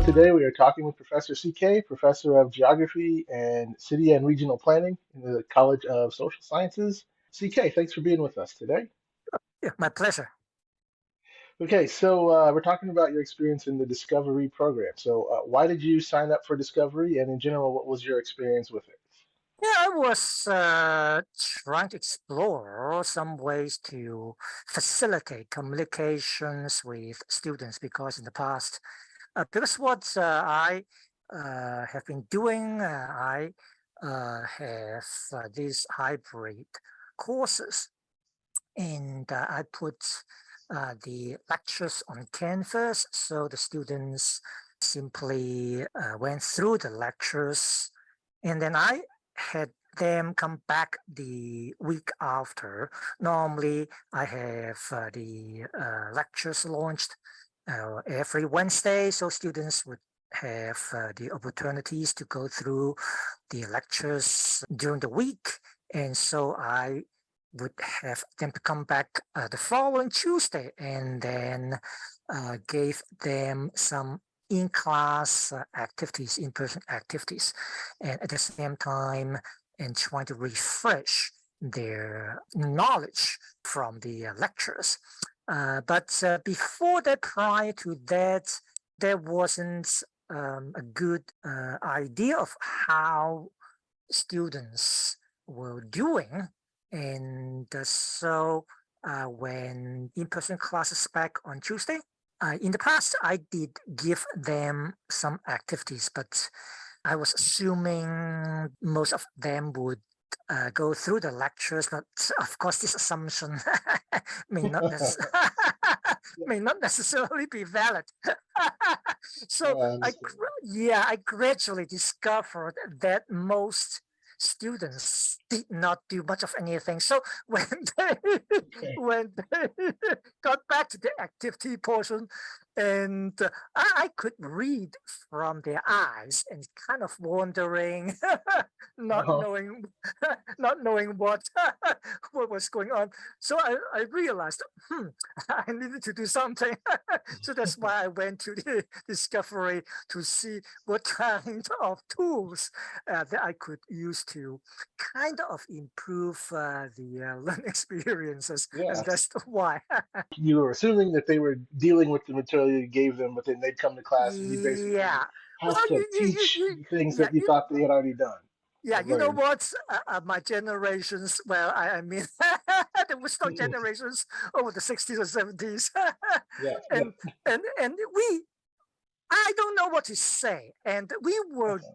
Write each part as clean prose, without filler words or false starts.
today we are talking with Professor CK, Professor of Geography and City and Regional Planning in the College of Social Sciences. CK, thanks for being with us today. Yeah, my pleasure. Okay, so we're talking about your experience in the Discovery program. So, why did you sign up for Discovery, and in general, what was your experience with it? Yeah, I was trying to explore some ways to facilitate communications with students because in the past, because what I have been doing, I have these hybrid courses, and I put the lectures on Canvas, so the students simply went through the lectures, and then I had them come back the week after. Normally, I have the lectures launched every Wednesday, so students would have the opportunities to go through the lectures during the week. And so I would have them to come back the following Tuesday and then gave them some in-class activities, in-person activities, and at the same time, and trying to refresh their knowledge from the lectures. But before that, prior to that, there wasn't a good idea of how students were doing. And so when in-person classes back on Tuesday, in the past, I did give them some activities, but I was assuming most of them would go through the lectures, but of course, this assumption may not may not necessarily be valid. So I understand. yeah, I gradually discovered that most students did not do much of anything. So when they Okay. when they got back to the activity portion, and I could read from their eyes and kind of wondering, not Uh-huh. knowing, not knowing what what was going on. So I realized, I needed to do something. So that's why I went to the Discovery to see what kind of tools that I could use to kind of improve the learning experiences. And Yeah. that's why. You were assuming that they were dealing with the material you gave them, but then they'd come to class and you basically Yeah. have Well, to teach the things yeah, that you thought they had already done yeah, or you know learned. what? My generations, well, I mean, the Woodstock generations over the 60s or 70s. Yeah, yeah. and, and I don't know what to say. And Okay.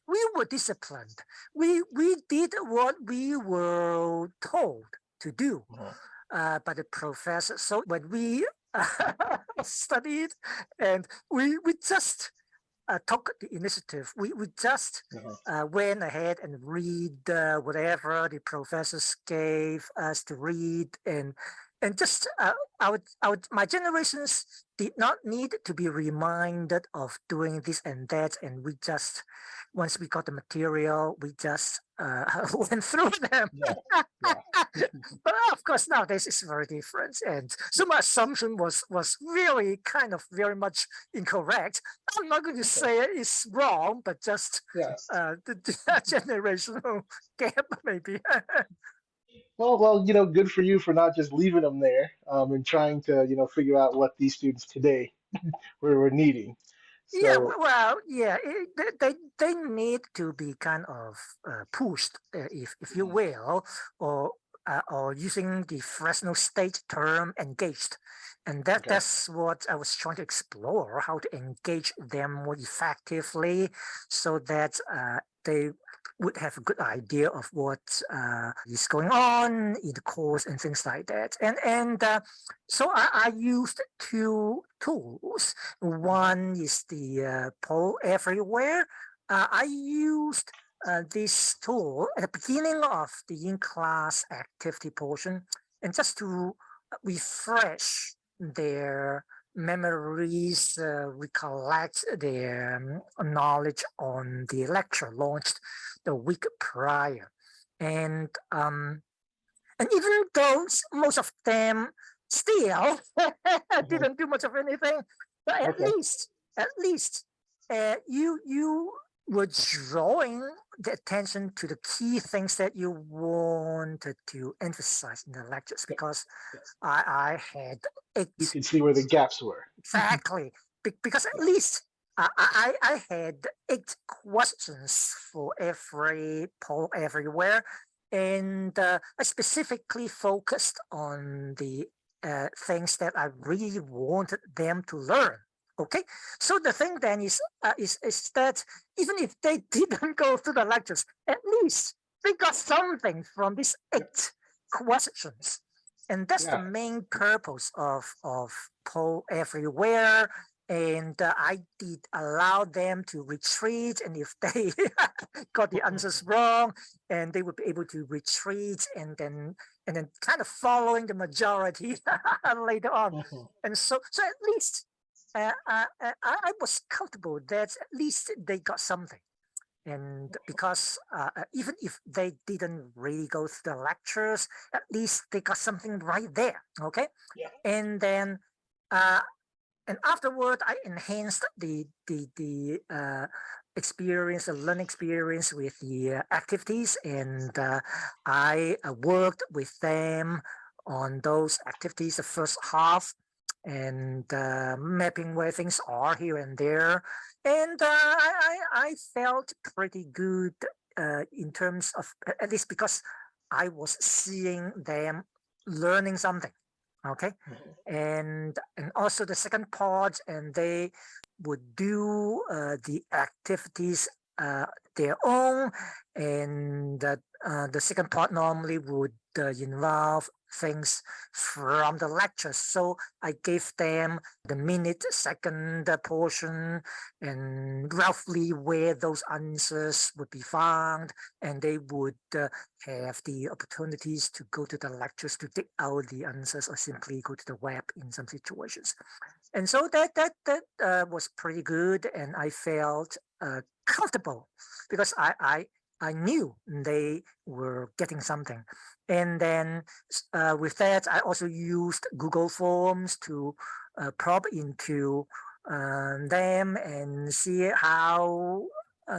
we were disciplined. We did what we were told to do Uh-huh. by the professor. So when we studied, and we just took the initiative. We just Uh-huh. went ahead and read whatever the professors gave us to read, and just my generations did not need to be reminded of doing this and that, and we just once we got the material, we just went through them. Yeah, yeah. But of course, nowadays it's very different, and so my assumption was really kind of very much incorrect. I'm not going to Okay. say it's wrong, but just Yeah. the generational gap, maybe. Well, good for you for not just leaving them there and trying to, figure out what these students today were needing. Yeah, So, well, yeah, they need to be kind of pushed, if you mhm, will, or using the Fresno State term, engaged, and okay, that's what I was trying to explore, how to engage them more effectively, so that they would have a good idea of what is going on in the course and things like that, and so I used two tools. uh-huh, One is the poll everywhere. I used this tool at the beginning of the in-class activity portion, and just to refresh their memories, recollect their knowledge on the lecture launched the week prior. And and even though most of them still uh-huh, didn't do much of anything, but okay, at least you were drawing the attention to the key things that you wanted to emphasize in the lectures because Yes. I had You eight can see where the gaps were. exactly because at Yeah. least I had eight questions for every poll everywhere, and I specifically focused on the things that I really wanted them to learn. Okay, so the thing then is that even if they didn't go through the lectures, at least they got something from these Yep. eight questions, and that's the Yeah. main purpose of poll everywhere. And I did allow them to retreat, and if they got the answers wrong, and they would be able to retreat and then kind of following the majority later on. Mhm. And so at least I was comfortable that at least they got something. And because even if they didn't really go through the lectures, at least they got something right there. Okay, Yeah. and then uh, and afterward, I enhanced the experience, the learning experience with the activities, and I worked with them on those activities the first half, and mapping where things are here and there, and I felt pretty good in terms of at least because I was seeing them learning something. Okay, Mhm. and also the second part, and they would do the activities their own, and the second part normally would involve things from the lectures. So I gave them the minute second portion and roughly where those answers would be found, and they would have the opportunities to go to the lectures to dig out the answers or simply go to the web in some situations. And so that was pretty good, and I felt comfortable because I knew they were getting something. And then with that, I also used Google Forms to probe into them and see how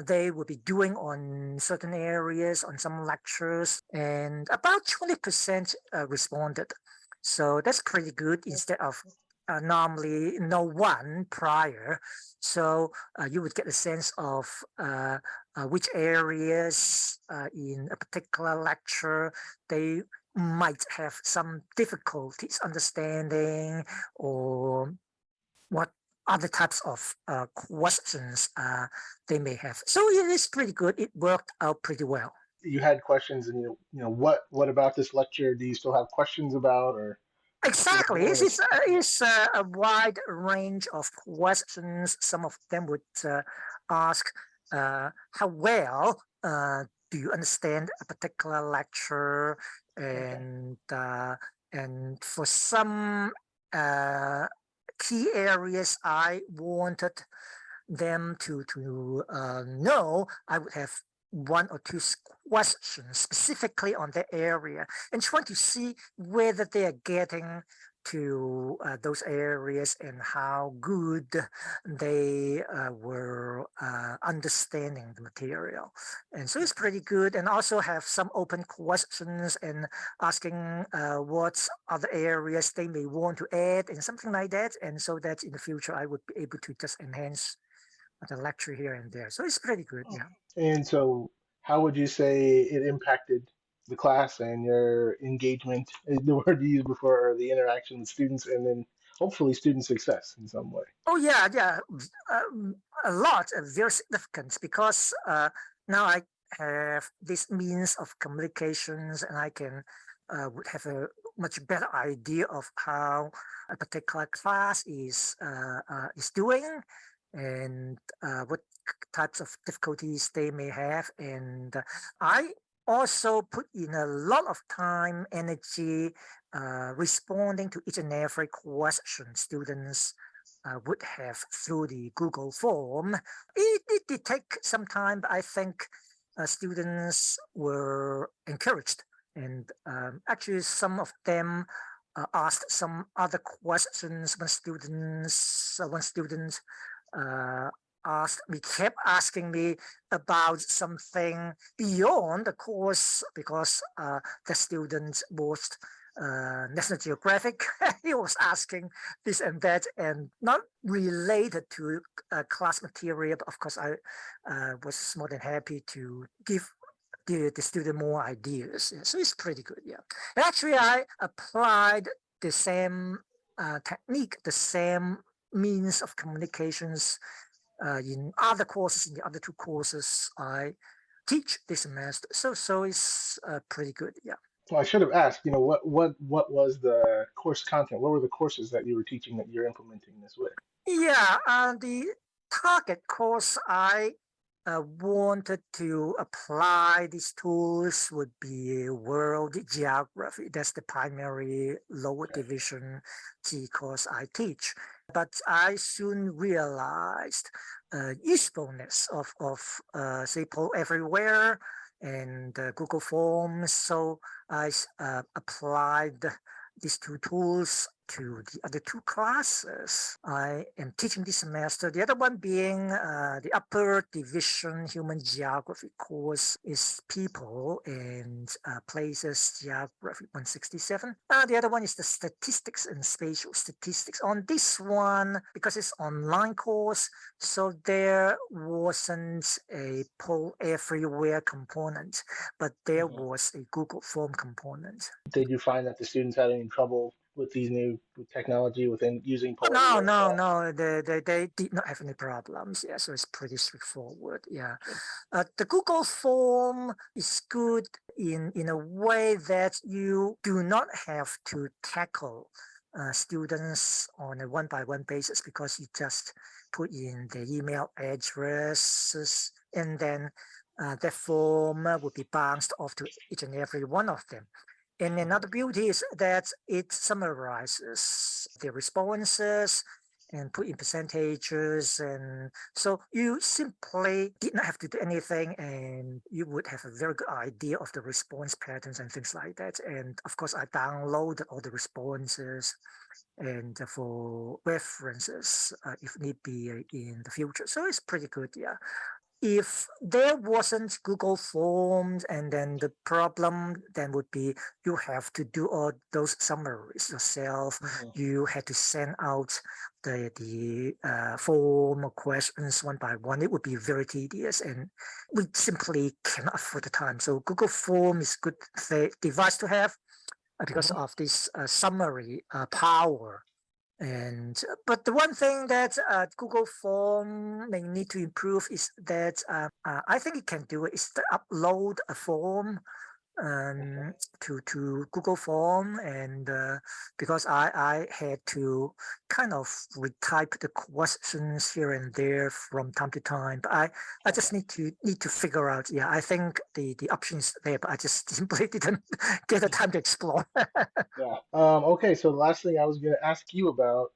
they would be doing on certain areas, on some lectures, and about 20% responded. So that's pretty good instead of normally no one prior. So you would get a sense of which areas in a particular lecture they might have some difficulties understanding, or what other types of questions they may have. So it is pretty good. It worked out pretty well. You had questions, and what about this lecture? Do you still have questions about, or Exactly. what was? Yeah. It's a wide range of questions. Some of them would ask how well do you understand a particular lecture, Okay. and for some uh, key areas I wanted them to know, I would have one or two questions specifically on that area and trying to see whether they are getting to those areas and how good they were understanding the material. And so it's Okay. pretty good. And also have some open questions and asking what other areas they may want to add and something like that. And so that in the future I would be able to just enhance the lecture here and there. So it's pretty good. Yeah. And so, how would you say it impacted the class and your engagement? The word you used before, or the interaction with students, and then hopefully student success in some way. Oh yeah, yeah, a lot, very significant because now I have this means of communications, and I can would have a much better idea of how a particular class is doing, and what types of difficulties they may have, and I also put in a lot of time, energy, responding to each and every question students would have through the Google form. It did take some time, but I think students were encouraged. And actually, some of them asked some other questions when students uh, kept asking me about something beyond the course because the student was National Geographic. He was asking this and that, and not related to class material. But of course, I was more than happy to give the student more ideas. Yeah, so it's pretty good. Yeah. And actually, I applied the same technique, the same means of communications in other courses, in the other two courses I teach this semester. So it's pretty good. Yeah. Well, I should have asked, what was the course content? What were the courses that you were teaching that you're implementing this with? Yeah, the target course I wanted to apply these tools would be world geography. That's the primary lower Okay. division G course I teach. But I soon realized usefulness of say Poll Everywhere and Google Forms. So I applied these two tools to the other two classes I am teaching this semester. The other one being the upper division human geography course is people and places geography 167. The other one is the statistics and spatial statistics. On this one, because it's online course, so there wasn't a poll everywhere component, but there Mhm. was a Google form component. Did you find that the students had any trouble with these new with technology within using Oh, Poll no, Everywhere at no, all? no. They did not have any problems. Yeah, so it's pretty straightforward. Yeah, Good. the Google form is good in a way that you do not have to tackle students on a one by one basis because you just put in the email addresses and then that form would be bounced off to each and every one of them. And Mhm. another beauty is that it summarizes the responses and put in percentages. And so you simply did not have to do anything and you would have a very good idea of the response patterns and things like that. And of course, I downloaded all the responses and for references if need be in the future. So it's pretty good, yeah. If there wasn't Google Forms, and then the problem then would be you have to do all those summaries yourself. Mhm. You had to send out the form or questions one by one. It would be very tedious, and we simply cannot afford the time. So Google Form is good device to have because Mhm. of this summary power. And but the one thing that Google Form may need to improve is that I think it can do it is to upload a form Okay. to Google Form, and because I had to kind of retype the questions here and there from time to time, but I Okay. just need to figure out. Yeah, I think the option is there, but I just simply didn't get the time to explore. Yeah. Okay. So the last thing I was going to ask you about,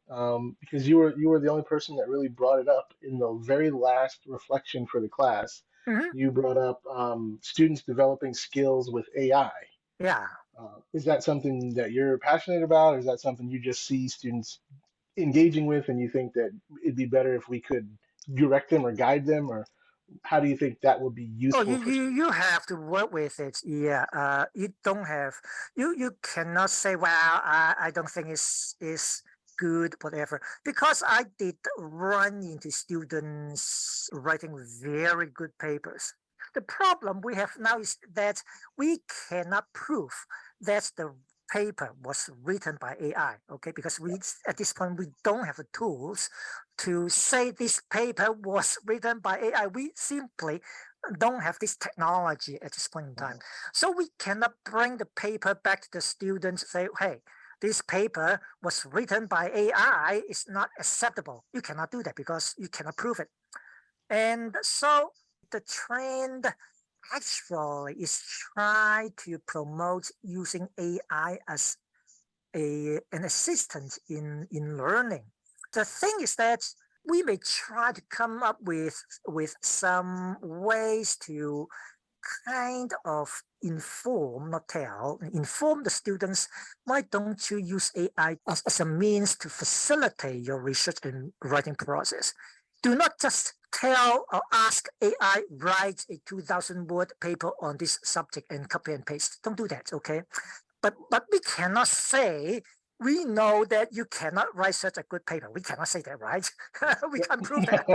because you were the only person that really brought it up in the very last reflection for the class. Mhm. You brought up students developing skills with AI. Yeah. Is that something that you're passionate about? Or is that something you just see students engaging with, and you think that it'd be better if we could direct them or guide them, or how do you think that would be Oh, useful you, for you students? you have to work with it. Yeah. You don't have you cannot say, well, I don't think it's good, whatever. Because I did run into students writing very good papers. The problem we have now is that we cannot prove that the paper was written by AI. Okay, because we at this point we don't have the tools to say this paper was written by AI. We simply don't have this technology at this point in time. Mhm. So we cannot bring the paper back to the students and say, hey, this paper was written by AI, it's not acceptable. You cannot do that because you cannot prove it. And so the trend actually is try to promote using AI as an assistant in learning. The thing is that we may try to come up with some ways to kind of inform, not tell, inform the students, why don't you use AI as a means to facilitate your research and writing process? Do not just tell or ask AI write a 2,000-word paper on this subject and copy and paste. Don't do that, okay? But we cannot say we know that you cannot write such a good paper. We cannot say that, right? We can't prove that.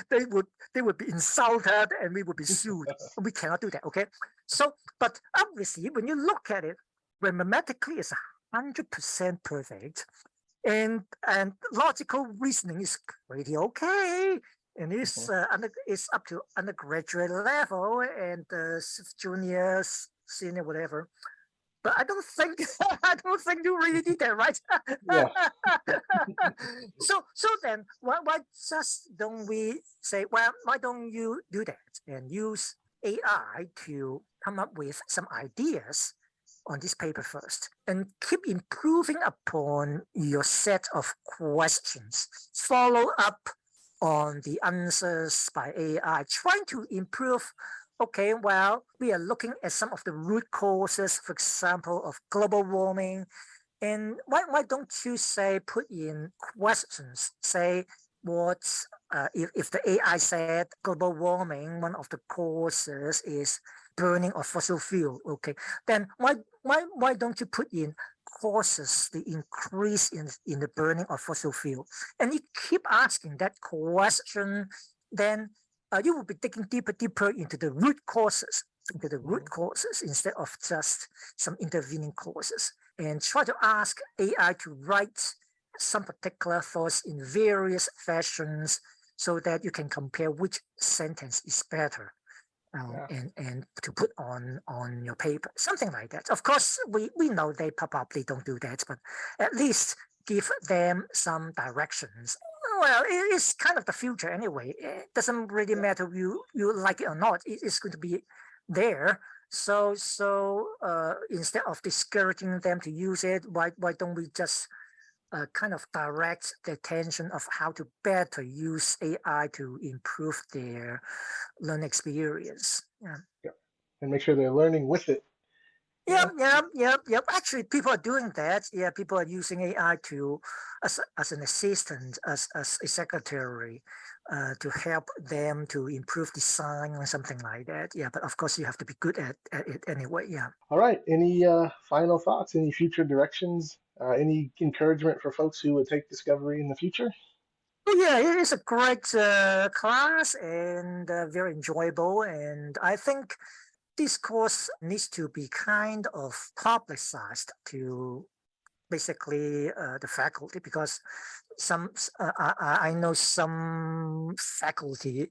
They would be insulted and we would be sued. We cannot do that. Okay. So, but obviously, when you look at it, when mathematically is 100% perfect, and logical reasoning is pretty okay, and is up to undergraduate level and junior, senior, whatever. But I don't think I don't think you really did that, right? Yeah. So then why just don't we say, well, why don't you do that and use AI to come up with some ideas on this paper first and keep improving upon your set of questions. Follow up on the answers by AI, trying to improve. Okay, well, we are looking at some of the root causes, for example, of global warming. And why don't you say put in questions? Say what's if the AI said global warming, one of the causes is burning of fossil fuel. Okay, then why don't you put in causes the increase in the burning of fossil fuel? And you keep asking that question, then you will be digging deeper into the root causes, instead of just some intervening causes, and try to ask AI to write some particular thoughts in various fashions so that you can compare which sentence is better. Yeah. And to put on your paper, something like that. Of course, we know they probably don't do that, but at least give them some directions. Well, it's kind of the future anyway. It doesn't really matter if you like it or not. It's going to be there. So instead of discouraging them to use it, why don't we just kind of direct the attention of how to better use AI to improve their learning experience? Yeah. Yeah. And make sure they're learning with it. Yep, Yeah. yep. Actually, people are doing that. Yeah, people are using AI to as an assistant, as a secretary, to help them to improve design or something like that. Yeah, but of course you have to be good at it anyway. Yeah. All right. Any final thoughts? Any future directions? Any encouragement for folks who would take discovery in the future? Oh, yeah, it is a great class and very enjoyable. And I think this course needs to be kind of publicized to basically the faculty, because some I know some faculty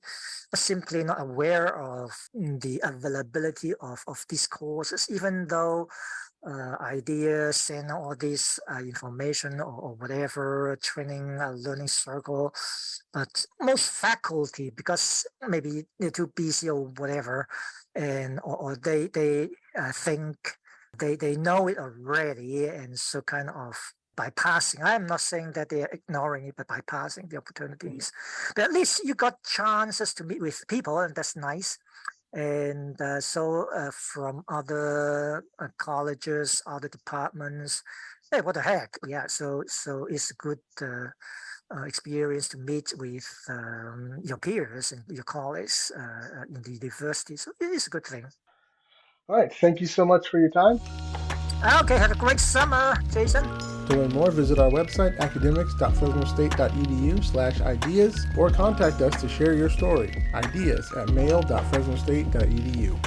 are simply not aware of the availability of these courses, even though ideas and all this information or whatever training learning circle, but most faculty, because maybe they're too busy or whatever, and or they think they know it already, and so kind of bypassing. I'm not saying that they are ignoring it, but bypassing the opportunities. But at least you got chances to meet with people, and that's nice. And from other colleges, other departments, hey, what the heck? Yeah, so it's a good experience to meet with your peers and your colleagues in the university. So it is a good thing. All right. Thank you so much for your time. Okay, have a great summer, Jason. To learn more, visit our website, academics.fresnostate.edu/ideas, or contact us to share your story. Ideas at mail.fresnostate.edu.